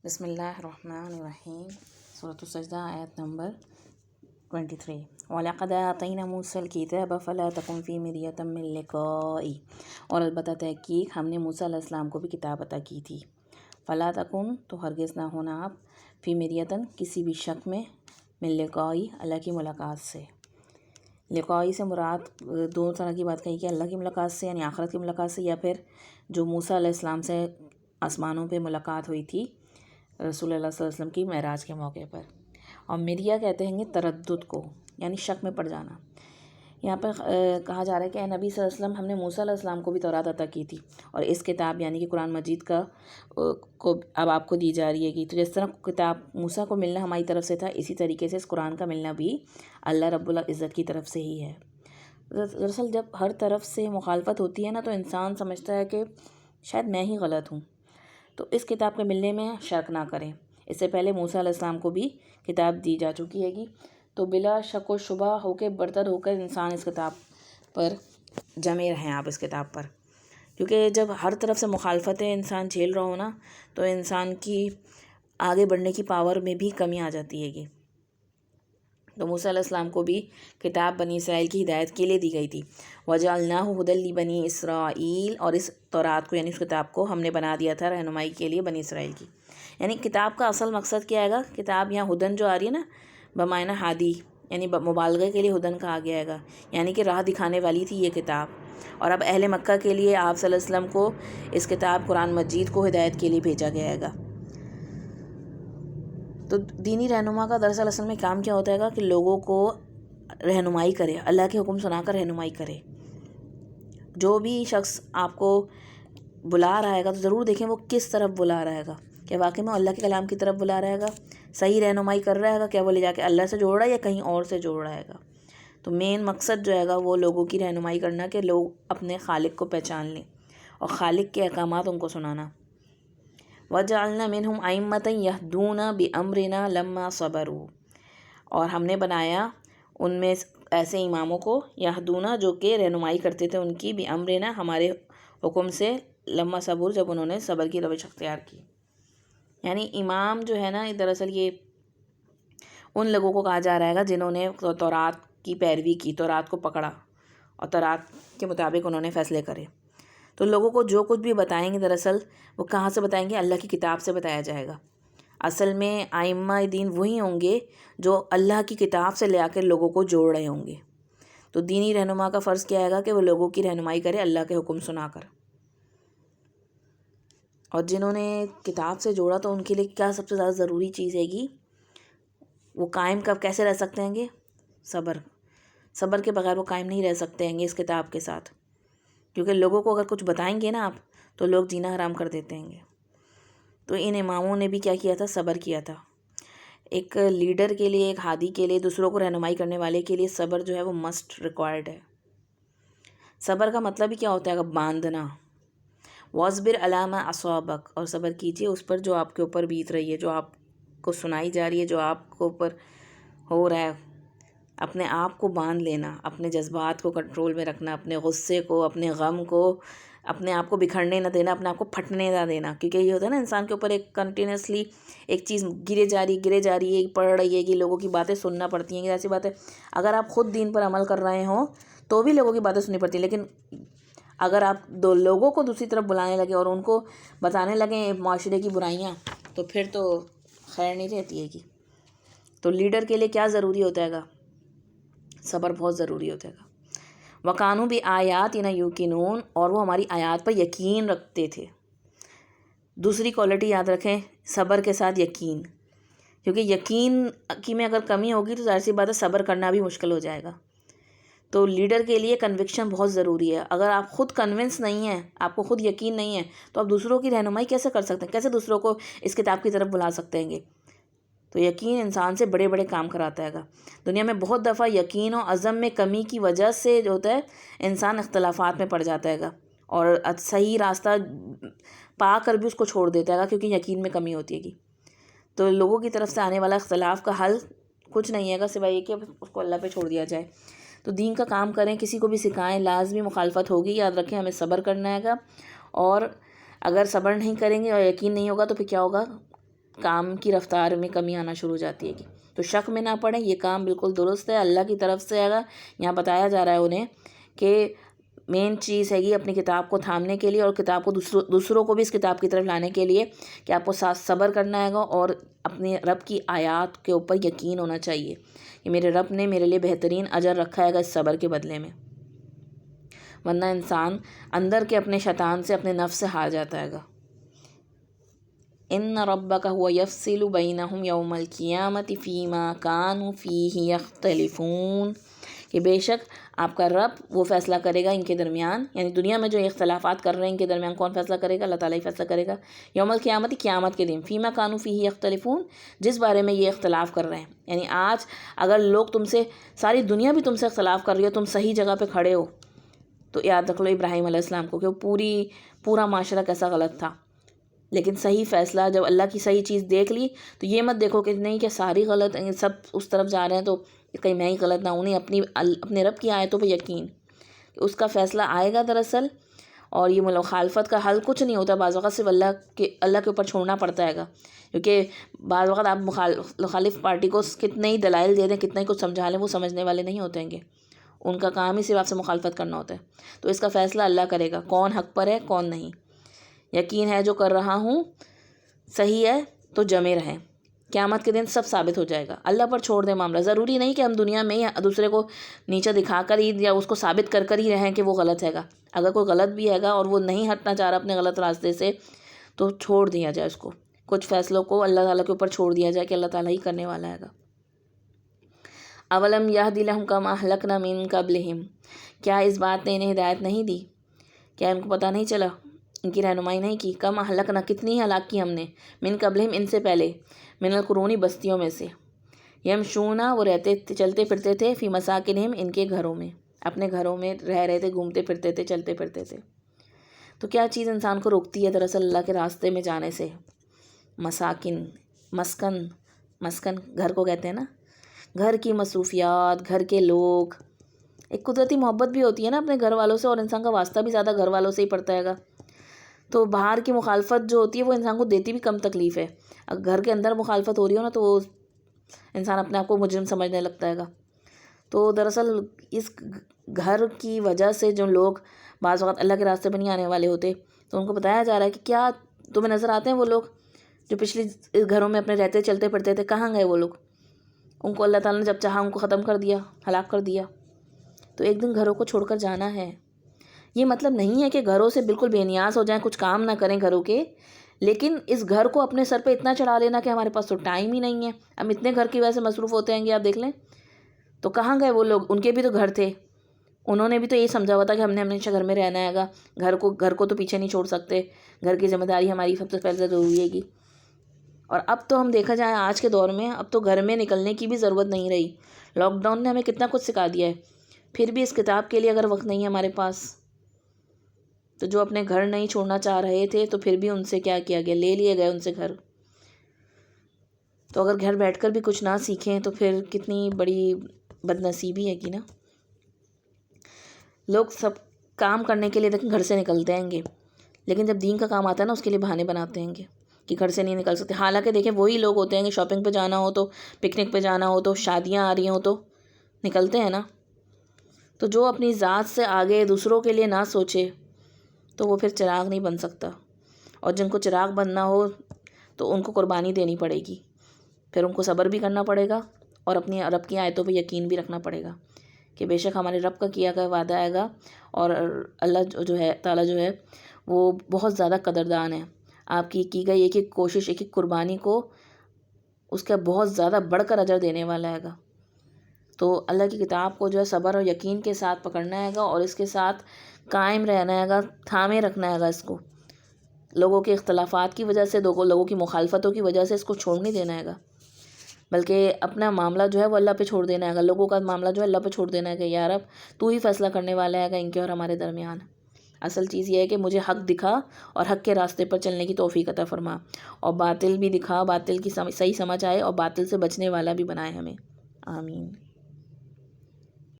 بسم اللہ الرحمن الرحیم۔ سورۃ السجدہ آیت نمبر 23۔ وَلَقَدْ آتَيْنَا مُوسَى الْكِتَابَ فَلَا تَكُنْ فِي مِرْيَةٍ مِّن لِقَائِهِ، اور البتہ تحقیق ہم نے موسیٰ علیہ السلام کو بھی کتاب عطا کی تھی۔ فَلَا تَكُنْ، تو ہرگز نہ ہونا آپ، فی مریتن، کسی بھی شک میں، من لقائی، اللہ کی ملاقات سے۔ لقائی سے مراد دو طرح کی بات کہی کہ اللہ کی ملاقات سے یعنی آخرت کی ملاقات سے، یا پھر جو موسیٰ علیہ السلام سے آسمانوں پہ ملاقات ہوئی تھی رسول اللہ صلی اللہ علیہ وسلم کی معراج کے موقع پر۔ اور مریا کہتے ہیں تردد کو، یعنی شک میں پڑ جانا۔ یہاں پر کہا جا رہا ہے کہ اے نبی صلی اللہ علیہ وسلم، ہم نے موسیٰ علیہ السلام کو بھی تورات عطا کی تھی، اور اس کتاب یعنی کہ قرآن مجید کو اب آپ کو دی جا رہی ہے کہ تو جس طرح کتاب موسیٰ کو ملنا ہماری طرف سے تھا، اسی طریقے سے اس قرآن کا ملنا بھی اللہ رب العزت کی طرف سے ہی ہے۔ دراصل جب ہر طرف سے مخالفت ہوتی ہے نا، تو انسان سمجھتا ہے کہ شاید میں ہی غلط ہوں، تو اس کتاب کے ملنے میں شک نہ کریں۔ اس سے پہلے موسیٰ علیہ السلام کو بھی کتاب دی جا چکی ہے گی، تو بلا شک و شبہ ہو کے برتر ہو کر انسان اس کتاب پر جمے رہیں، آپ اس کتاب پر، کیونکہ جب ہر طرف سے مخالفتیں انسان جھیل رہا ہو نا، تو انسان کی آگے بڑھنے کی پاور میں بھی کمی آ جاتی ہے گی۔ تو موسیٰ علیہ السلام کو بھی کتاب بنی اسرائیل کی ہدایت کے لیے دی گئی تھی۔ وَجَعَلْنَاهُ هُدًى لِبَنِي إِسْرَائِيلَ، اور اس تورات کو یعنی اس کتاب کو ہم نے بنا دیا تھا رہنمائی کے لیے بنی اسرائیل کی۔ یعنی کتاب کا اصل مقصد کیا ہے گا؟ کتاب یہاں ہدن جو آ رہی ہے نا، بمعنی ہادی، یعنی مبالغے کے لیے ہدن کہا گیا ہے گا، یعنی کہ راہ دکھانے والی تھی یہ کتاب۔ اور اب اہل مکہ کے لیے آپ صلی اللہ علیہ وسلم کو اس کتاب قرآن مجید کو ہدایت کے لیے بھیجا گیا ہے گا۔ تو دینی رہنما کا دراصل اصل میں کام کیا ہوتا ہے گا کہ لوگوں کو رہنمائی کرے، اللہ کے حکم سنا کر رہنمائی کرے۔ جو بھی شخص آپ کو بلا رہا ہے گا تو ضرور دیکھیں وہ کس طرف بلا رہا ہے گا، کہ واقعی میں اللہ کے کلام کی طرف بلا رہا ہے گا، صحیح رہنمائی کر رہا ہے گا، کیا وہ لے جا کے اللہ سے جوڑ رہا ہے یا کہیں اور سے جوڑ رہا ہے گا۔ تو مین مقصد جو ہے گا وہ لوگوں کی رہنمائی کرنا، کہ لوگ اپنے خالق کو پہچان لیں اور خالق کے احکامات ان کو سنانا۔ وَجَعَلْنَا مِنْهُمْ أَئِمَّةً يَهْدُونَ بِأَمْرِنَا لَمَّا صَبَرُوا، اور ہم نے بنایا ان میں ایسے اماموں کو، یہدونا، جو کہ رہنمائی کرتے تھے ان کی، بِأَمْرِنَا، ہمارے حکم سے، لما صبر، جب انہوں نے صبر کی روش اختیار کی۔ یعنی امام جو ہے نا، دراصل یہ ان لوگوں کو کہا جا رہا ہے گا جنہوں نے تورات کی پیروی کی، تورات کو پکڑا اور تورات کے مطابق انہوں نے فیصلے کرے۔ تو لوگوں کو جو کچھ بھی بتائیں گے دراصل وہ کہاں سے بتائیں گے؟ اللہ کی کتاب سے بتایا جائے گا۔ اصل میں ائمہ دین وہی ہوں گے جو اللہ کی کتاب سے لے آ کر لوگوں کو جوڑ رہے ہوں گے۔ تو دینی رہنما کا فرض کیا ہے گا کہ وہ لوگوں کی رہنمائی کرے اللہ کے حکم سنا کر۔ اور جنہوں نے کتاب سے جوڑا تو ان کے لیے کیا سب سے زیادہ ضروری چیز ہے گی؟ وہ قائم کب کیسے رہ سکتے ہیں گے؟ صبر۔ صبر کے بغیر وہ قائم نہیں رہ سکتے ہیں گے اس کتاب کے ساتھ، کیونکہ لوگوں کو اگر کچھ بتائیں گے نا آپ تو لوگ جینا حرام کر دیتے ہیں گے۔ تو ان اماموں نے بھی کیا کیا تھا؟ صبر کیا تھا۔ ایک لیڈر کے لیے، ایک ہادی کے لیے، دوسروں کو رہنمائی کرنے والے کے لیے صبر جو ہے وہ مسٹ ریکوائرڈ ہے۔ صبر کا مطلب ہی کیا ہوتا ہے؟ باندھنا۔ وَاصْبِرْ عَلَىٰ مَا أَصَابَكَ، اور صبر کیجئے اس پر جو آپ کے اوپر بیت رہی ہے، جو آپ کو سنائی جا رہی ہے، جو آپ کو اوپر ہو رہا ہے۔ اپنے آپ کو باندھ لینا، اپنے جذبات کو کنٹرول میں رکھنا، اپنے غصے کو، اپنے غم کو، اپنے آپ کو بکھرنے نہ دینا، اپنے آپ کو پھٹنے نہ دینا، کیونکہ یہ ہوتا ہے نا انسان کے اوپر ایک کنٹینیوسلی ایک چیز گرے جا رہی ہے، پڑھ رہی ہے کہ لوگوں کی باتیں سننا پڑتی ہیں کہ ایسی بات ہے۔ اگر آپ خود دین پر عمل کر رہے ہوں تو بھی لوگوں کی باتیں سننی پڑتی ہیں، لیکن اگر آپ دو لوگوں کو دوسری طرف بلانے لگے اور ان کو بتانے لگیں معاشرے کی برائیاں، تو پھر تو خیر نہیں رہتی ہے گی۔ تو لیڈر کے لیے کیا ضروری ہوتا ہے گا؟ صبر بہت ضروری ہوتا ہے گا۔ وَقَانُوا بِآيَاتِنَا يُوقِنُونَ، اور وہ ہماری آیات پر یقین رکھتے تھے۔ دوسری کوالٹی یاد رکھیں، صبر کے ساتھ یقین، کیونکہ یقین کی میں اگر کمی ہوگی تو ظاہر سی بات ہے صبر کرنا بھی مشکل ہو جائے گا۔ تو لیڈر کے لیے کنوکشن بہت ضروری ہے۔ اگر آپ خود کنونس نہیں ہیں، آپ کو خود یقین نہیں ہے، تو آپ دوسروں کی رہنمائی کیسے کر سکتے ہیں؟ کیسے دوسروں کو اس کتاب کی طرف بلا سکتے ہیں گے؟ تو یقین انسان سے بڑے بڑے کام کراتا ہے گا۔ دنیا میں بہت دفعہ یقین و عزم میں کمی کی وجہ سے جو ہوتا ہے انسان اختلافات میں پڑ جاتا ہے گا، اور صحیح راستہ پا کر بھی اس کو چھوڑ دیتا ہے گا، کیونکہ یقین میں کمی ہوتی ہے گی۔ تو لوگوں کی طرف سے آنے والا اختلاف کا حل کچھ نہیں ہے گا سوائے یہ کہ اس کو اللہ پہ چھوڑ دیا جائے۔ تو دین کا کام کریں، کسی کو بھی سکھائیں، لازمی مخالفت ہوگی، یاد رکھیں ہمیں صبر کرنا ہے گا۔ اور اگر صبر نہیں کریں گے اور یقین نہیں ہوگا تو پھر کیا ہوگا؟ کام کی رفتار میں کمی آنا شروع ہو جاتی ہے. تو شک میں نہ پڑیں، یہ کام بالکل درست ہے، اللہ کی طرف سے. اگر یہاں بتایا جا رہا ہے انہیں کہ مین چیز ہے یہ اپنی کتاب کو تھامنے کے لیے اور کتاب کو دوسروں کو بھی اس کتاب کی طرف لانے کے لیے کہ آپ کو ساتھ صبر کرنا ہے گا اور اپنے رب کی آیات کے اوپر یقین ہونا چاہیے کہ میرے رب نے میرے لیے بہترین اجر رکھا ہے گا اس صبر کے بدلے میں. ورنہ انسان اندر کے اپنے شیطان سے، اپنے نفس سے ہار جاتا ہے گا. ان ربک هو یفصل بینہم یوم القیامۃ فیما کانوا فیہ یختلفون، کہ بے شک آپ کا رب وہ فیصلہ کرے گا ان کے درمیان، یعنی دنیا میں جو اختلافات کر رہے ہیں ان کے درمیان کون فیصلہ کرے گا؟ اللہ تعالیٰ ہی فیصلہ کرے گا. یوم القیامت، قیامت کے دن. فیما کانوا فیہ یختلفون، جس بارے میں یہ اختلاف کر رہے ہیں. یعنی آج اگر لوگ تم سے، ساری دنیا بھی تم سے اختلاف کر رہی ہو، تم صحیح جگہ پہ کھڑے ہو، تو یاد رکھ لو ابراہیم علیہ السلام کو کہ وہ پورا معاشرہ کیسا غلط تھا، لیکن صحیح فیصلہ جب اللہ کی صحیح چیز دیکھ لی تو یہ مت دیکھو کہ نہیں کہ ساری غلط ہیں، سب اس طرف جا رہے ہیں تو کہیں میں ہی غلط نہ ہوں. اپنے رب کی آیتوں پہ یقین کہ اس کا فیصلہ آئے گا دراصل. اور یہ مخالفت کا حل کچھ نہیں ہوتا، بعض وقت صرف اللہ کے اوپر چھوڑنا پڑتا ہے گا، کیونکہ بعض وقت آپ مخالف پارٹی کو کتنے ہی دلائل دے دیں، کتنا ہی کچھ سمجھا لیں، وہ سمجھنے والے نہیں ہوتے ہیں گے. ان کا کام ہی صرف آپ سے مخالفت کرنا ہوتا ہے. تو اس کا فیصلہ اللہ کرے گا، کون حق پر ہے کون نہیں. یقین ہے جو کر رہا ہوں صحیح ہے تو جمے رہیں، قیامت کے دن سب ثابت ہو جائے گا. اللہ پر چھوڑ دیں معاملہ. ضروری نہیں کہ ہم دنیا میں ہی دوسرے کو نیچے دکھا کر ہی یا اس کو ثابت کر ہی رہیں کہ وہ غلط ہے گا. اگر کوئی غلط بھی ہے گا اور وہ نہیں ہٹنا چاہ رہا اپنے غلط راستے سے تو چھوڑ دیا جائے اس کو. کچھ فیصلوں کو اللہ تعالیٰ کے اوپر چھوڑ دیا جائے کہ اللہ تعالیٰ ہی کرنے والا ہے گا. اولم یہد لہم کما اہلکنا من قبلہم، کیا اس بات نے انہیں ہدایت نہیں دی؟ کیا ان کو پتہ نہیں چلا، ان کی رہنمائی نہیں کی؟ کم اہلکنا، کتنی ہلاک کی ہم نے، من قبلہم ان سے پہلے، من القرون بستیوں میں سے. یمشونا، وہ چلتے پھرتے تھے، فی مساکنہم ان کے گھروں میں، اپنے گھروں میں رہ رہے تھے، گھومتے پھرتے تھے، چلتے پھرتے تھے. تو کیا چیز انسان کو روکتی ہے دراصل اللہ کے راستے میں جانے سے؟ مساکن، مسکن گھر کو کہتے ہیں نا. گھر کی مصروفیات، گھر کے لوگ، ایک قدرتی محبت بھی ہوتی ہے نا اپنے گھر والوں سے، اور انسان کا واسطہ بھی زیادہ گھر والوں سے ہی پڑتا ہے گا. تو باہر کی مخالفت جو ہوتی ہے وہ انسان کو دیتی بھی کم تکلیف ہے. اگر گھر کے اندر مخالفت ہو رہی ہو نا تو وہ انسان اپنے آپ کو مجرم سمجھنے لگتا ہے گا. تو دراصل اس گھر کی وجہ سے جو لوگ بعض وقت اللہ کے راستے پر نہیں آنے والے ہوتے، تو ان کو بتایا جا رہا ہے کہ کیا تمہیں نظر آتے ہیں وہ لوگ جو پچھلی گھروں میں اپنے رہتے چلتے پھرتے تھے، کہاں گئے وہ لوگ؟ ان کو اللہ تعالیٰ نے جب چاہا ان کو ختم کر دیا، ہلاک کر دیا. تو ایک دن گھروں کو چھوڑ کر جانا ہے. یہ مطلب نہیں ہے کہ گھروں سے بالکل بے نیاز ہو جائیں، کچھ کام نہ کریں گھروں کے، لیکن اس گھر کو اپنے سر پہ اتنا چڑھا لینا کہ ہمارے پاس تو ٹائم ہی نہیں ہے، ہم اتنے گھر کی وجہ سے مصروف ہوتے ہیں گے. آپ دیکھ لیں تو کہاں گئے وہ لوگ؟ ان کے بھی تو گھر تھے، انہوں نے بھی تو یہی سمجھا ہوا تھا کہ ہم نے ہمیشہ گھر میں رہنا ہے گا، گھر کو تو پیچھے نہیں چھوڑ سکتے، گھر کی ذمہ داری ہماری سب سے پہلے ضروری ہے گی. اور اب تو ہم دیکھا جائے آج کے دور میں اب تو گھر میں نکلنے کی بھی ضرورت نہیں رہی. لاک ڈاؤن نے ہمیں کتنا کچھ سکھا دیا ہے، پھر بھی اس کتاب کے لیے اگر وقت نہیں ہے ہمارے پاس، تو جو اپنے گھر نہیں چھوڑنا چاہ رہے تھے تو پھر بھی ان سے کیا کیا گیا، لے لیے گئے ان سے گھر. تو اگر گھر بیٹھ کر بھی کچھ نہ سیکھیں تو پھر کتنی بڑی بد نصیبی ہے کہ نا. لوگ سب کام کرنے کے لیے لیکن گھر سے نکلتے ہیں گے، لیکن جب دین کا کام آتا ہے نا اس کے لیے بہانے بناتے ہیں گے کہ گھر سے نہیں نکل سکتے. حالانکہ دیکھیں وہی لوگ ہوتے ہیں کہ شاپنگ پہ جانا ہو تو، پکنک پہ جانا ہو تو، شادیاں آ رہی ہوں تو نکلتے ہیں نا. تو جو اپنی ذات سے آگے دوسروں کے لیے نہ سوچے تو وہ پھر چراغ نہیں بن سکتا. اور جن کو چراغ بننا ہو تو ان کو قربانی دینی پڑے گی، پھر ان کو صبر بھی کرنا پڑے گا اور اپنی رب کی آیتوں پہ یقین بھی رکھنا پڑے گا کہ بے شک ہمارے رب کا کیا گیا وعدہ آئے گا. اور اللہ جو ہے تعالیٰ جو ہے وہ بہت زیادہ قدردان ہے. آپ کی گئی ایک ایک کوشش، ایک ایک قربانی کو اس کا بہت زیادہ بڑھ کر اجر دینے والا ہے گا. تو اللہ کی کتاب کو جو ہے صبر اور یقین کے ساتھ پکڑنا ہے گا اور اس کے ساتھ قائم رہنا ہے گا، تھامے رکھنا ہے گا اس کو. لوگوں کے اختلافات کی وجہ سے، لوگوں کی مخالفتوں کی وجہ سے اس کو چھوڑ نہیں دینا ہے گا، بلکہ اپنا معاملہ جو ہے وہ اللہ پہ چھوڑ دینا ہے گا. لوگوں کا معاملہ جو ہے اللہ پہ چھوڑ دینا ہے کہ یا رب تو ہی فیصلہ کرنے والا ہے گا ان کے اور ہمارے درمیان. اصل چیز یہ ہے کہ مجھے حق دکھا اور حق کے راستے پر چلنے کی توفیق عطا فرما، اور باطل بھی دکھا، باطل کی صحیح سمجھ آئے اور باطل سے بچنے والا بھی بنائے ہمیں. آمین.